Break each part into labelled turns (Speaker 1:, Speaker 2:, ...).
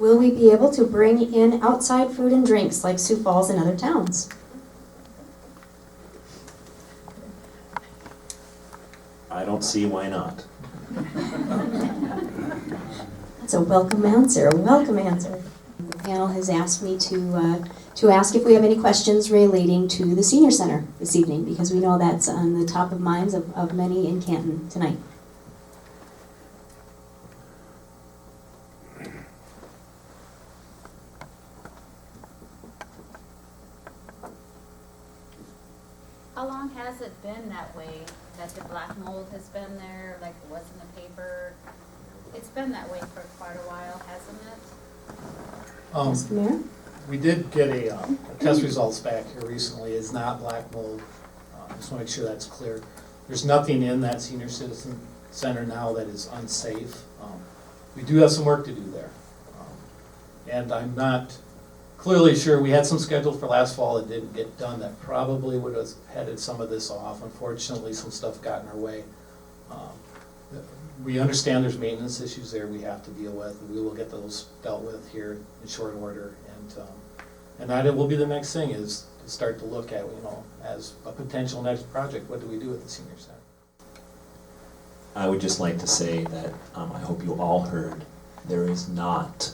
Speaker 1: Will we be able to bring in outside food and drinks like Sioux Falls and other towns?
Speaker 2: I don't see why not.
Speaker 1: That's a welcome answer, a welcome answer. The panel has asked me to ask if we have any questions relating to the Senior Center this evening, because we know that's on the top of minds of many in Canton tonight.
Speaker 3: How long has it been that way, that the black mold has been there, like it was in the paper? It's been that way for quite a while, hasn't it?
Speaker 1: Mr. Mayor?
Speaker 4: We did get a test results back here recently. It's not black mold. Just want to make sure that's clear. There's nothing in that senior citizen center now that is unsafe. We do have some work to do there. And I'm not clearly sure, we had some scheduled for last fall that didn't get done that probably would have headed some of this off. Unfortunately, some stuff got in our way. We understand there's maintenance issues there we have to deal with, and we will get those dealt with here in short order. And that it will be the next thing, is to start to look at, as a potential next project, what do we do with the senior center?
Speaker 2: I would just like to say that I hope you all heard there is not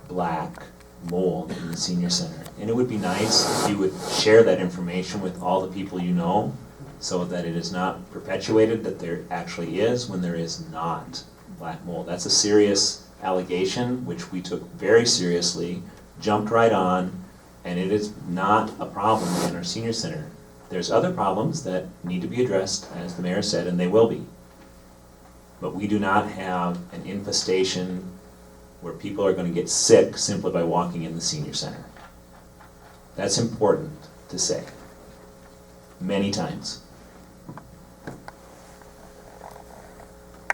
Speaker 2: black mold in the senior center. And it would be nice if you would share that information with all the people you know, so that it is not perpetuated that there actually is when there is not black mold. That's a serious allegation, which we took very seriously, jumped right on, and it is not a problem in our senior center. There's other problems that need to be addressed, as the mayor said, and they will be. But we do not have an infestation where people are going to get sick simply by walking in the senior center. That's important to say many times.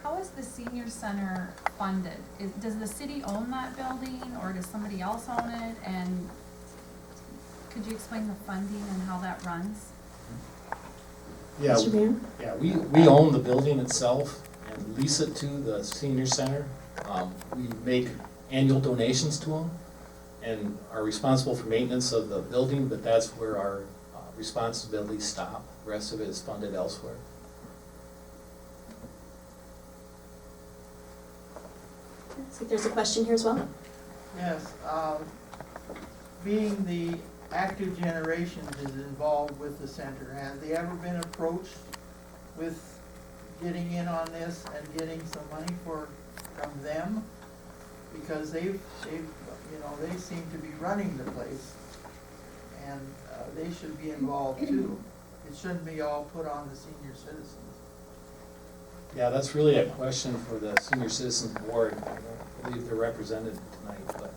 Speaker 5: How is the senior center funded? Does the city own that building, or does somebody else own it? And could you explain the funding and how that runs?
Speaker 4: Yeah,
Speaker 1: Mr. Mayor?
Speaker 4: yeah, we own the building itself and lease it to the senior center. We make annual donations to them and are responsible for maintenance of the building, but that's where our responsibilities stop. The rest of it is funded elsewhere.
Speaker 1: Looks like there's a question here as well.
Speaker 6: Yes, being the active generation is involved with the center, have they ever been approached with getting in on this and getting some money from them? Because they seem to be running the place, and they should be involved too. It shouldn't be all put on the senior citizens.
Speaker 4: Yeah, that's really a question for the Senior Citizens Board. I don't believe they're represented tonight, but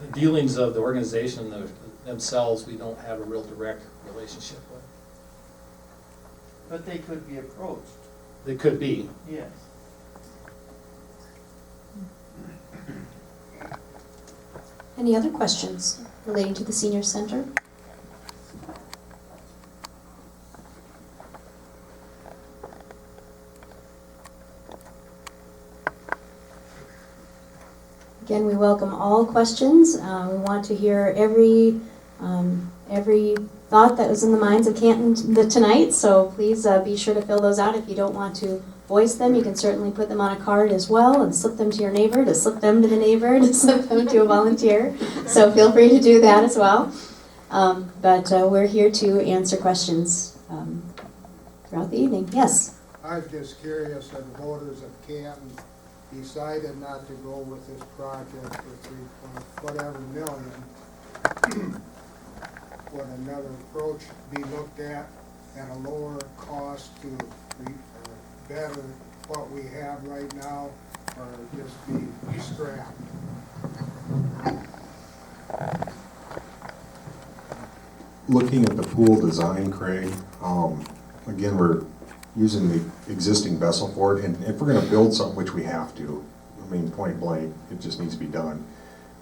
Speaker 4: the dealings of the organization themselves, we don't have a real direct relationship with.
Speaker 6: But they could be approached,
Speaker 4: They could be.
Speaker 6: yes.
Speaker 1: Any other questions relating to the Senior Center? Again, we welcome all questions. We want to hear every thought that was in the minds of Canton tonight, so please be sure to fill those out. If you don't want to voice them, you can certainly put them on a card as well and slip them to your neighbor, to slip them to the neighbor, to slip them to a volunteer. So feel free to do that as well. But we're here to answer questions throughout the evening. Yes?
Speaker 7: I was just curious if the voters of Canton decided not to go with this project for whatever million. Would another approach be looked at a lower cost to better what we have right now, or just be scrapped?
Speaker 8: Looking at the pool design, Craig, again, we're using the existing vessel for it, and if we're going to build something, which we have to, I mean, point blank, it just needs to be done.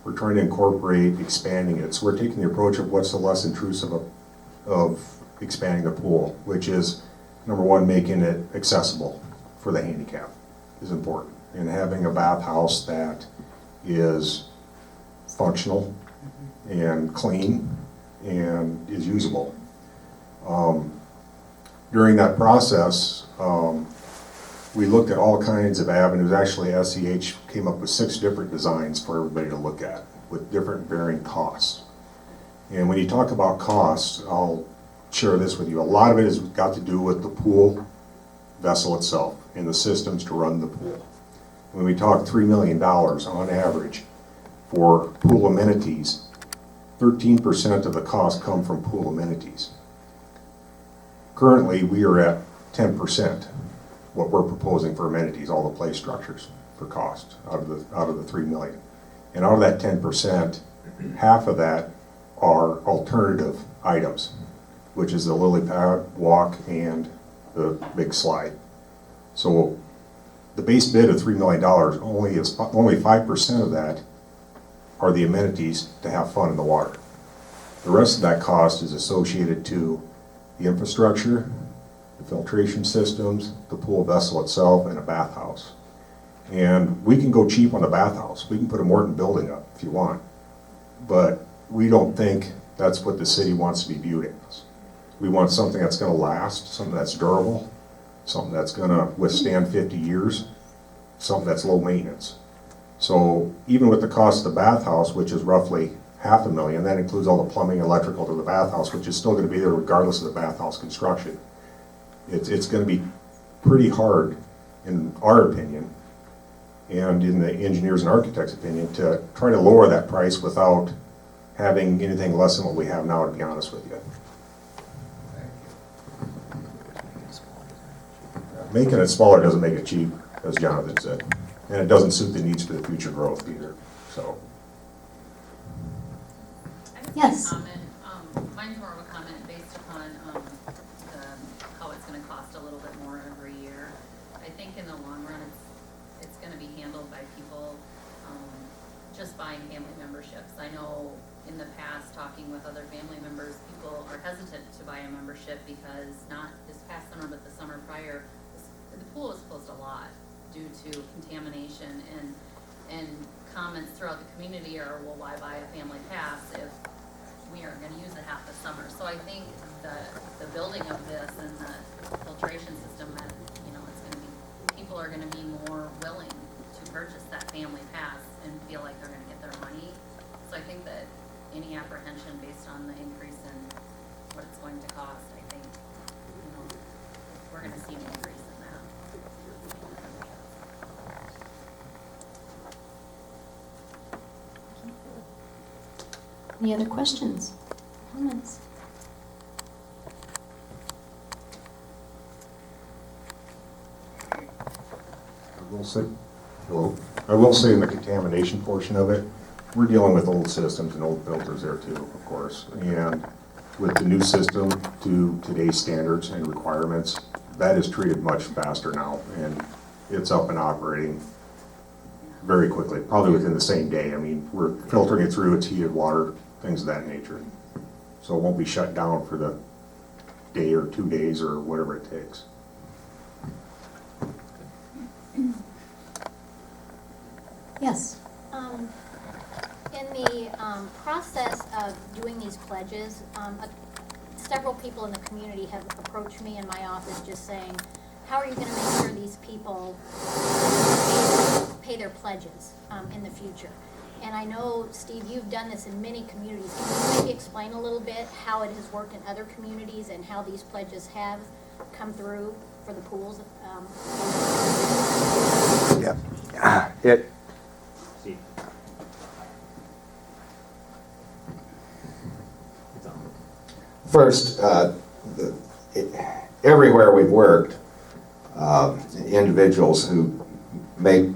Speaker 8: We're trying to incorporate expanding it, so we're taking the approach of what's the less intrusive of expanding the pool, which is, number one, making it accessible for the handicap is important, and having a bathhouse that is functional and clean and is usable. During that process, we looked at all kinds of avenues. Actually, SEH came up with 6 different designs for everybody to look at with different varying costs. And when you talk about costs, I'll share this with you. A lot of it has got to do with the pool vessel itself and the systems to run the pool. When we talk $3 million on average for pool amenities, 13% of the cost come from pool amenities. Currently, we are at 10%, what we're proposing for amenities, all the play structures for cost out of the 3 million. And out of that 10%, half of that are alternative items, which is the lily pad, walk, and the big slide. So the base bid of $3 million, only 5% of that are the amenities to have fun in the water. The rest of that cost is associated to the infrastructure, the filtration systems, the pool vessel itself, and a bathhouse. And we can go cheap on the bathhouse. We can put a Morton building up if you want. But we don't think that's what the city wants to be viewed as. We want something that's going to last, something that's durable, something that's going to withstand 50 years, something that's low maintenance. So even with the cost of the bathhouse, which is roughly $500,000, that includes all the plumbing, electrical to the bathhouse, which is still going to be there regardless of the bathhouse construction. It's going to be pretty hard, in our opinion, and in the engineers and architects' opinion, to try to lower that price without having anything less than what we have now, to be honest with you. Making it smaller doesn't make it cheap, as Jonathan said, and it doesn't suit the needs for the future growth either, so.
Speaker 3: I just
Speaker 1: Yes.
Speaker 3: have a comment. Mine's more of a comment based upon how it's going to cost a little bit more every year. I think in the long run, it's going to be handled by people just buying family memberships. I know in the past, talking with other family members, people are hesitant to buy a membership because not this past summer, but the summer prior, the pool was closed a lot due to contamination, and comments throughout the community are, well, why buy a family pass if we aren't going to use it half the summer? So I think the building of this and the filtration system, that it's going to be, people are going to be more willing to purchase that family pass and feel like they're going to get their money. So I think that any apprehension based on the increase in what it's going to cost, I think we're going to see an increase in that.
Speaker 1: Any other questions, comments?
Speaker 8: I will say in the contamination portion of it, we're dealing with old systems and old filters there too, of course. And with the new system to today's standards and requirements, that is treated much faster now, and it's up and operating very quickly, probably within the same day. I mean, we're filtering it through, it's heated water, things of that nature. So it won't be shut down for the day or 2 days or whatever it takes.
Speaker 1: Yes.
Speaker 9: In the process of doing these pledges, several people in the community have approached me in my office just saying, how are you going to make sure these people pay their pledges in the future? And I know, Steve, you've done this in many communities. Can you maybe explain a little bit how it has worked in other communities and how these pledges have come through for the pools?
Speaker 10: Yeah. First, everywhere we've worked, individuals who make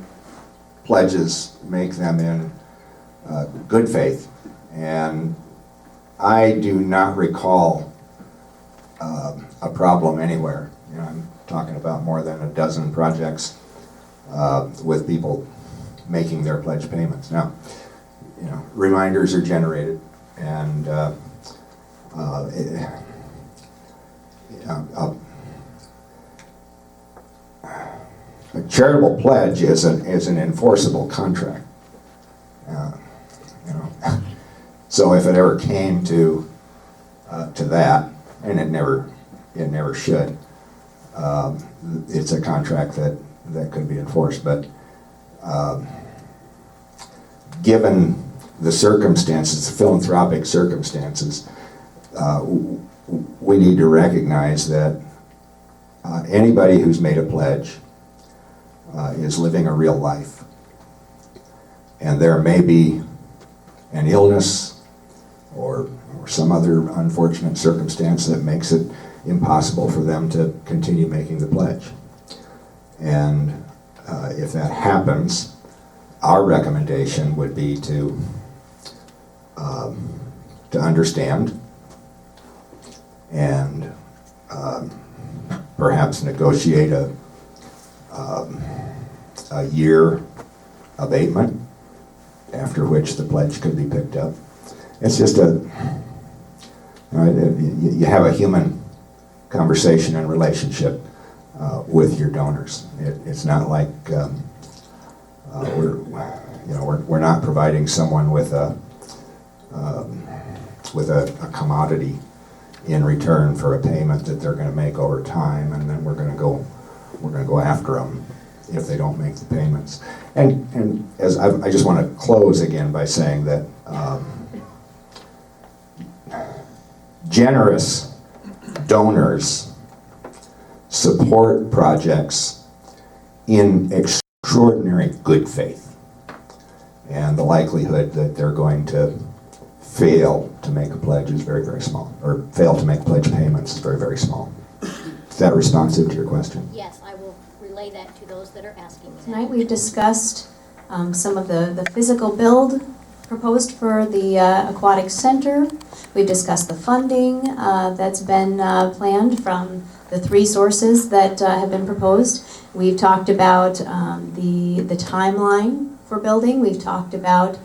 Speaker 10: pledges make them in good faith, and I do not recall a problem anywhere. I'm talking about more than a dozen projects with people making their pledge payments. Now, reminders are generated, and a charitable pledge is an enforceable contract. you know. So if it ever came to that, and it never should, it's a contract that could be enforced, but given the circumstances, the philanthropic circumstances, we need to recognize that anybody who's made a pledge is living a real life. And there may be an illness or some other unfortunate circumstance that makes it impossible for them to continue making the pledge. And if that happens, our recommendation would be to understand and perhaps negotiate a year abatement, after which the pledge could be picked up. It's just you have a human conversation and relationship with your donors. It's not like we're not providing someone with a commodity in return for a payment that they're going to make over time, and then we're going to go after them if they don't make the payments. And as I just want to close again by saying that generous donors support projects in extraordinary good faith, and the likelihood that they're going to fail to make a pledge is very, very small, or fail to make pledge payments is very, very small. Is that responsive to your question?
Speaker 9: Yes, I will relay that to those that are asking me.
Speaker 1: Tonight we've discussed some of the physical build proposed for the Aquatic Center. We've discussed the funding that's been planned from the 3 sources that have been proposed. We've talked about the timeline for building. We've talked about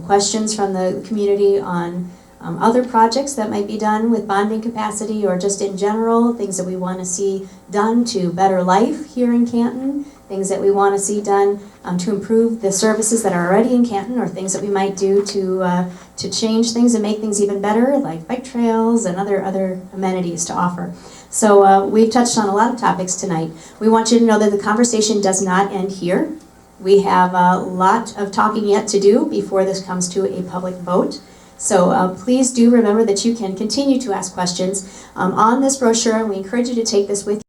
Speaker 1: questions from the community on other projects that might be done with bonding capacity, or just in general, things that we want to see done to better life here in Canton, things that we want to see done to improve the services that are already in Canton, or things that we might do to change things and make things even better, like bike trails and other amenities to offer. So we've touched on a lot of topics tonight. We want you to know that the conversation does not end here. We have a lot of talking yet to do before this comes to a public vote. So please do remember that you can continue to ask questions on this brochure, and we encourage you to take this with you.